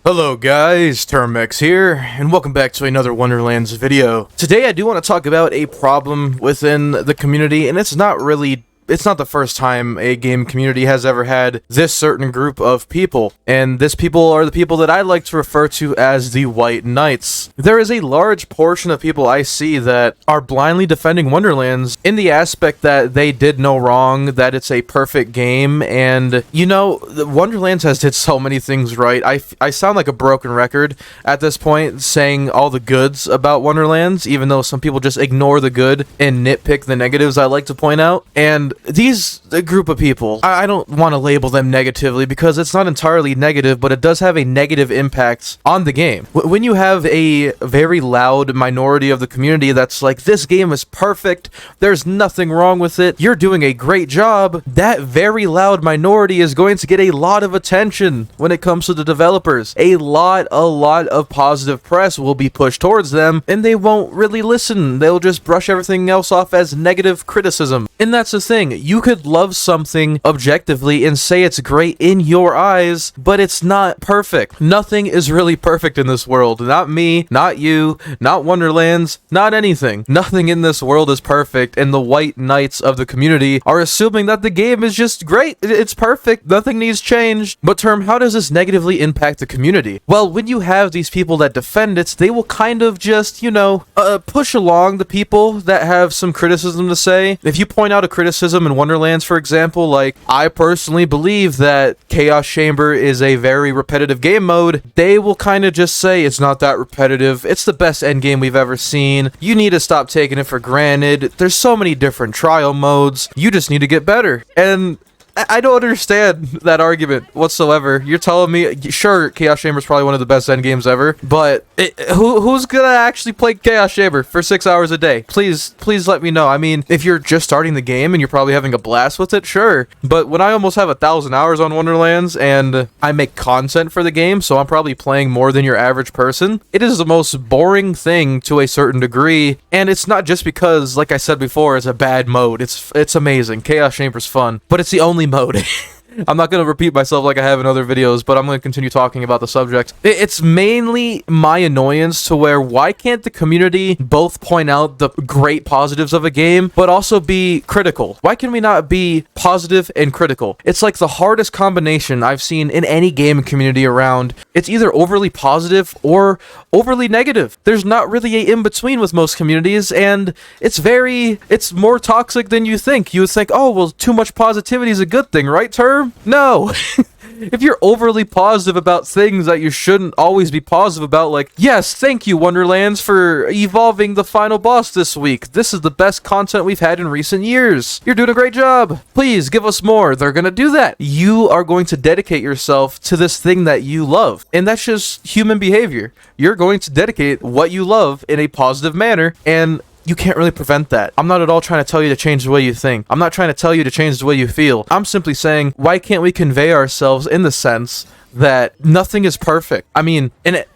Hello guys, Termex here, and welcome back to another Wonderlands video. Today I do want to talk about a problem within the community, and it's not the first time a game community has ever had this certain group of people, and this people are the people that I like to refer to as the White Knights. There is a large portion of people I see that are blindly defending Wonderlands in the aspect that they did no wrong, that it's a perfect game, and you know, Wonderlands has did so many things right. I sound like a broken record at this point saying all the goods about Wonderlands, even though some people just ignore the good and nitpick the negatives I like to point out. And a group of people, I don't want to label them negatively because it's not entirely negative, but it does have a negative impact on the game. When you have a very loud minority of the community that's like, this game is perfect, there's nothing wrong with it, you're doing a great job, that very loud minority is going to get a lot of attention when it comes to the developers. A lot of positive press will be pushed towards them, and they won't really listen. They'll just brush everything else off as negative criticism. And that's the thing. You could love something objectively and say it's great in your eyes, but it's not perfect. Nothing is really perfect in this world. Not me, not you, not Wonderlands, not anything. Nothing in this world is perfect, and the White Knights of the community are assuming that the game is just great. It's perfect. Nothing needs changed. But how does this negatively impact the community? Well, when you have these people that defend it, they will kind of just, push along the people that have some criticism to say. If you point out a criticism in Wonderlands, for example, like, I personally believe that Chaos Chamber is a very repetitive game mode, they will kind of just say, it's not that repetitive, it's the best endgame we've ever seen, you need to stop taking it for granted, there's so many different trial modes, you just need to get better. And I don't understand that argument whatsoever. You're telling me, sure, Chaos Chamber is probably one of the best endgames ever, but who's gonna actually play Chaos Chamber for 6 hours a day? Please let me know. I mean, if you're just starting the game and you're probably having a blast with it, sure. But when I almost have 1,000 hours on Wonderlands and I make content for the game, so I'm probably playing more than your average person, it is the most boring thing to a certain degree. And it's not just because, like I said before, it's a bad mode. It's amazing. Chaos Chamber's fun, but it's the only mode. I'm not going to repeat myself like I have in other videos, but I'm going to continue talking about the subject. It's mainly my annoyance to where, why can't the community both point out the great positives of a game, but also be critical? Why can we not be positive and critical? It's like the hardest combination I've seen in any game community around. It's either overly positive or overly negative. There's not really a in-between with most communities, and it's more toxic than you think. You would think, oh, well, too much positivity is a good thing, right, term? No. If you're overly positive about things that you shouldn't always be positive about, like, yes, thank you, Wonderlands, for evolving the final boss this week. This is the best content we've had in recent years. You're doing a great job. Please give us more. They're gonna do that. You are going to dedicate yourself to this thing that you love. And that's just human behavior. You're going to dedicate what you love in a positive manner, and you can't really prevent that. I'm not at all trying to tell you to change the way you think. I'm not trying to tell you to change the way you feel. I'm simply saying, why can't we convey ourselves in the sense that nothing is perfect? I mean,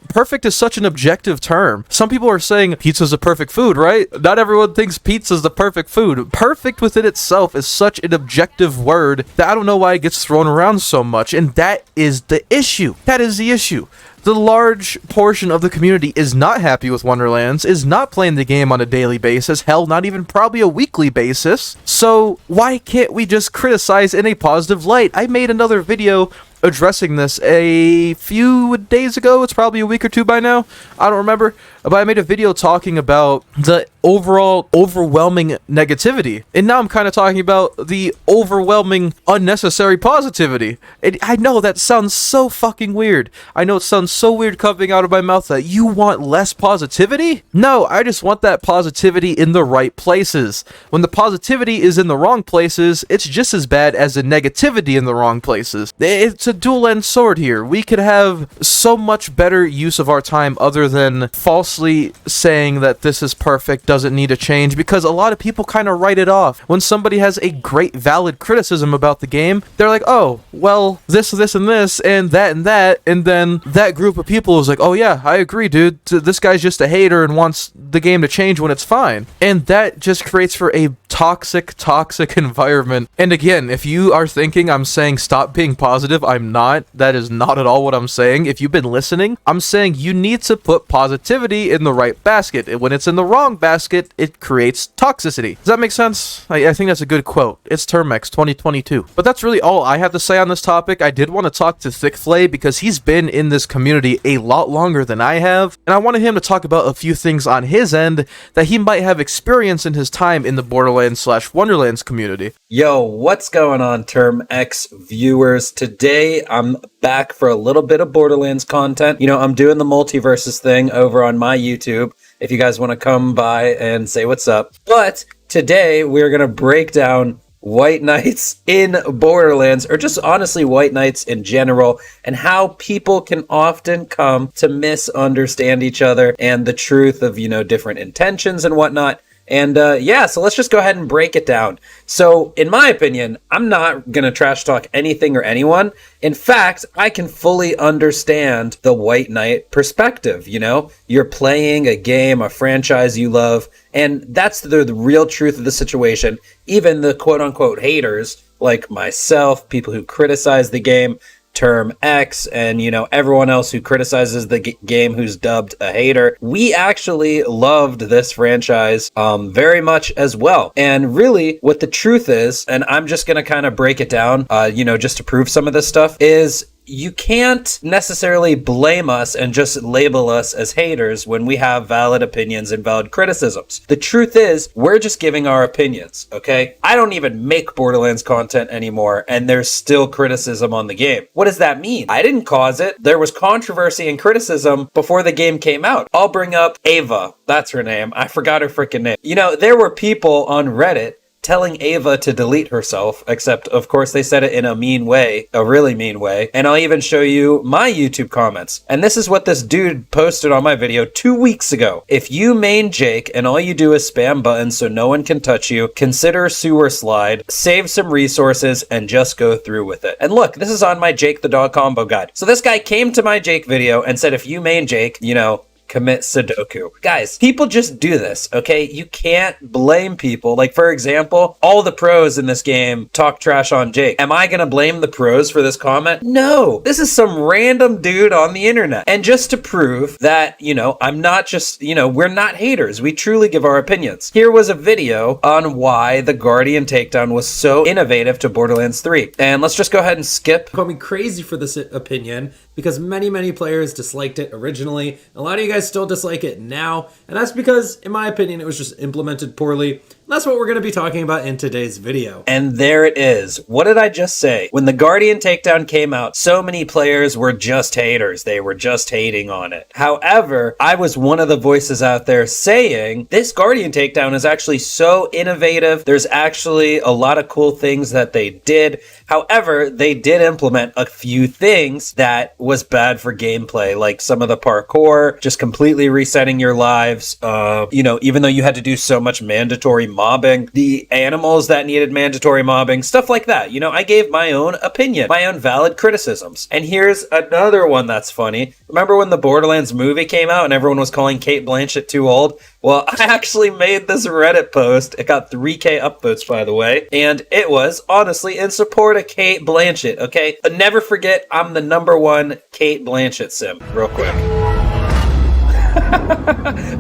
perfect is such an objective term. Some people are saying pizza's a perfect food, right? Not everyone thinks pizza's the perfect food. Perfect within itself is such an objective word that I don't know why it gets thrown around so much, and that is the issue. That is the issue. The large portion of the community is not happy with Wonderlands, is not playing the game on a daily basis, hell, not even probably a weekly basis. So why can't we just criticize in a positive light? I made another video addressing this a few days ago. It's probably a week or two by now. I don't remember. But I made a video talking about the overall overwhelming negativity. And now I'm kind of talking about the overwhelming unnecessary positivity. And I know that sounds so fucking weird. I know it sounds so weird coming out of my mouth that you want less positivity? No, I just want that positivity in the right places. When the positivity is in the wrong places, it's just as bad as the negativity in the wrong places. It's a dual-edged sword here. We could have so much better use of our time other than falsely honestly saying that this is perfect, doesn't need to change, because a lot of people kind of write it off. When somebody has a great valid criticism about the game, they're like, oh, well, this, and this, and that, and then that group of people is like, oh yeah, I agree, dude, this guy's just a hater and wants the game to change when it's fine. And that just creates for a toxic environment. And again, if you are thinking I'm saying stop being positive, I'm not. That is not at all what I'm saying. If you've been listening, I'm saying you need to put positivity in the right basket. When it's in the wrong basket, it creates toxicity. Does that make sense? I think that's a good quote. It's Termex 2022. But that's really all I have to say on this topic. I did want to talk to ThiccFilA because he's been in this community a lot longer than I have, and I wanted him to talk about a few things on his end that he might have experience in his time in the Borderlands/Wonderlands community. Yo, what's going on, Term X viewers? Today, I'm back for a little bit of Borderlands content. You know, I'm doing the multiverses thing over on my YouTube, if you guys want to come by and say what's up. But today, we're going to break down White Knights in Borderlands, or just honestly White Knights in general, and how people can often come to misunderstand each other and the truth of, you know, different intentions and whatnot. And yeah, so let's just go ahead and break it down. So in my opinion, I'm not going to trash talk anything or anyone. In fact, I can fully understand the White Knight perspective. You know, you're playing a game, a franchise you love, and that's the real truth of the situation. Even the quote unquote haters like myself, people who criticize the game, Term X, and you know, everyone else who criticizes the game who's dubbed a hater, we actually loved this franchise very much as well. And really what the truth is, and I'm just gonna kind of break it down, you know, just to prove some of this stuff, is you can't necessarily blame us and just label us as haters when we have valid opinions and valid criticisms. The truth is, we're just giving our opinions, okay? I don't even make Borderlands content anymore, and there's still criticism on the game. What does that mean? I didn't cause it. There was controversy and criticism before the game came out. I'll bring up Ava. That's her name. I forgot her freaking name. You know, there were people on Reddit telling Ava to delete herself, except of course they said it in a mean way, a really mean way. And I'll even show you my YouTube comments. And this is what this dude posted on my video 2 weeks ago. If you main Jake and all you do is spam buttons so no one can touch you, consider sewer slide, save some resources, and just go through with it. And look, this is on my Jake the Dog combo guide. So this guy came to my Jake video and said, if you main Jake, you know, commit Sudoku. Guys, people just do this, okay? You can't blame people. Like, for example, all the pros in this game talk trash on Jake. Am I gonna blame the pros for this comment? No. This is some random dude on the internet. And just to prove that, you know, I'm not just, you know, we're not haters. We truly give our opinions. Here was a video on why the Guardian takedown was so innovative to Borderlands 3. And let's just go ahead and skip. Call me crazy for this opinion because many players disliked it originally. A lot of you guys still dislike it now, and that's because, in my opinion, it was just implemented poorly. That's what we're going to be talking about in today's video. And there it is. What did I just say? When the Guardian takedown came out, so many players were just haters. They were just hating on it. However, I was one of the voices out there saying this Guardian takedown is actually so innovative. There's actually a lot of cool things that they did. However, they did implement a few things that was bad for gameplay, like some of the parkour, just completely resetting your lives. You know, even though you had to do so much mandatory mobbing, the animals that needed mandatory mobbing, stuff like that. You know, I gave my own opinion, my own valid criticisms. And here's another one that's funny. Remember when the Borderlands movie came out and everyone was calling Cate Blanchett too old? Well, I actually made this Reddit post. It got 3K upvotes, by the way. And it was, honestly, in support of Cate Blanchett, okay? But never forget, I'm the #1 Cate Blanchett sim. Real quick.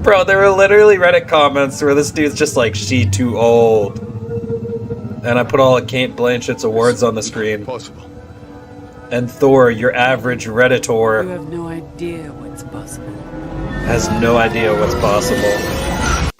Bro, there were literally Reddit comments where this dude's just like, she too old. And I put all of Cate Blanchett's awards on the screen. Possible. And Thor, your average Redditor, You have no idea what's possible. has no idea what's possible.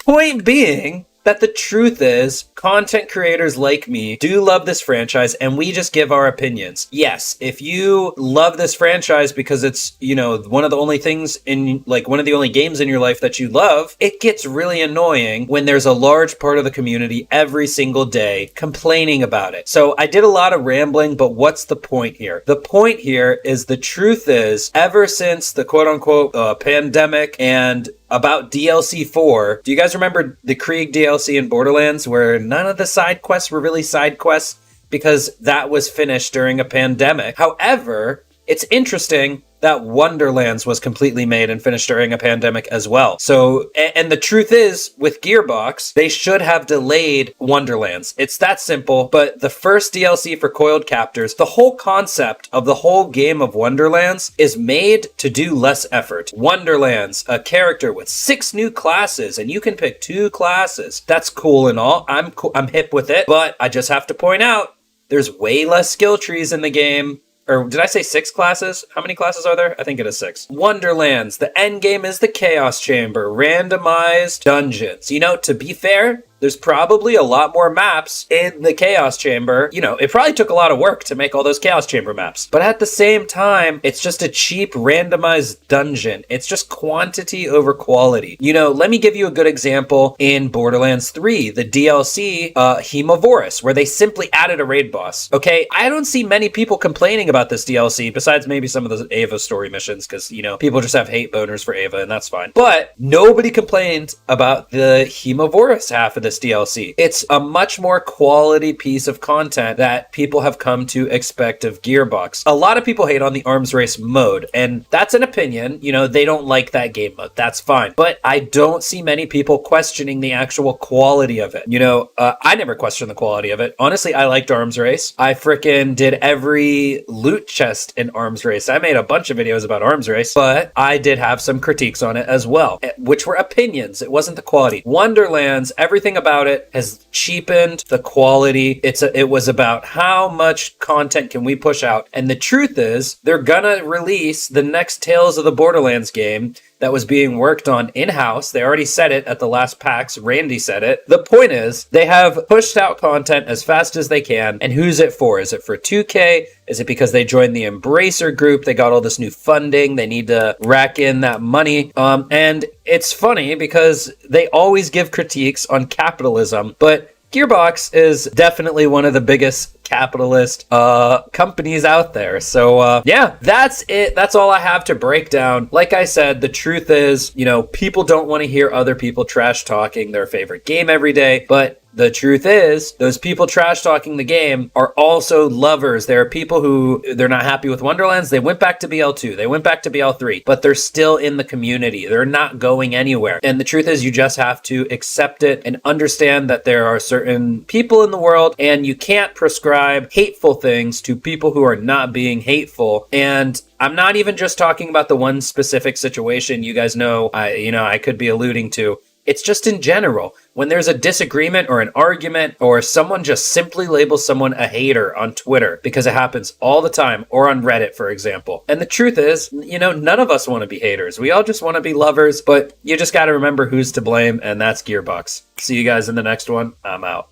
Point being that the truth is, content creators like me do love this franchise, and we just give our opinions. Yes, if you love this franchise because it's, you know, one of the only things in, like, one of the only games in your life that you love, it gets really annoying when there's a large part of the community every single day complaining about it. So I did a lot of rambling, but what's the point here? The point here is, the truth is, ever since the quote-unquote pandemic and about DLC 4. Do you guys remember the Krieg DLC in Borderlands where none of the side quests were really side quests because that was finished during a pandemic? However, it's interesting that Wonderlands was completely made and finished during a pandemic as well. So, and the truth is, with Gearbox, they should have delayed Wonderlands. It's that simple, but the first DLC for Coiled Captors, the whole concept of the whole game of Wonderlands is made to do less effort. Wonderlands, a character with 6 new classes, and you can pick 2 classes. That's cool and all. I'm hip with it, but I just have to point out, there's way less skill trees in the game. Or did I say 6 classes? How many classes are there? I think it is 6. Wonderlands, the end game is the Chaos Chamber, randomized dungeons. You know, to be fair, there's probably a lot more maps in the Chaos Chamber. You know, it probably took a lot of work to make all those Chaos Chamber maps. But at the same time, it's just a cheap randomized dungeon. It's just quantity over quality. You know, let me give you a good example in Borderlands 3, the DLC Hemovorus, where they simply added a raid boss. Okay, I don't see many people complaining about this DLC, besides maybe some of the Ava story missions, because, you know, people just have hate boners for Ava, and that's fine. But nobody complained about the Hemovorus half of this DLC. It's a much more quality piece of content that people have come to expect of Gearbox. A lot of people hate on the arms race mode, and that's an opinion. You know, they don't like that game mode. That's fine. But I don't see many people questioning the actual quality of it. You know, I never questioned the quality of it. Honestly, I liked arms race. I frickin' did every loot chest in arms race. I made a bunch of videos about arms race, but I did have some critiques on it as well, which were opinions. It wasn't the quality. Wonderlands, everything about it has cheapened the quality. It was about how much content can we push out. And the truth is, they're gonna release the next Tales of the Borderlands game that was being worked on in-house. They already said it at the last PAX. Randy said it. The point is, they have pushed out content as fast as they can. And who's it for? Is it for 2K? Is it because they joined the Embracer group? They got all this new funding. They need to rack in that money. And it's funny because they always give critiques on capitalism, but Gearbox is definitely one of the biggest capitalist companies out there. So yeah, that's it. That's all I have to break down. Like I said, the truth is, you know, people don't want to hear other people trash talking their favorite game every day, but the truth is, those people trash talking the game are also lovers. There are people who, they're not happy with Wonderlands. They went back to BL2. They went back to BL3, but they're still in the community. They're not going anywhere. And the truth is, you just have to accept it and understand that there are certain people in the world, and you can't prescribe hateful things to people who are not being hateful. And I'm not even just talking about the one specific situation you guys know I could be alluding to. It's just in general. When there's a disagreement or an argument, or someone just simply labels someone a hater on Twitter, because it happens all the time, or on Reddit, for example. And the truth is, you know, none of us want to be haters. We all just want to be lovers, but you just got to remember who's to blame, and that's Gearbox. See you guys in the next one. I'm out.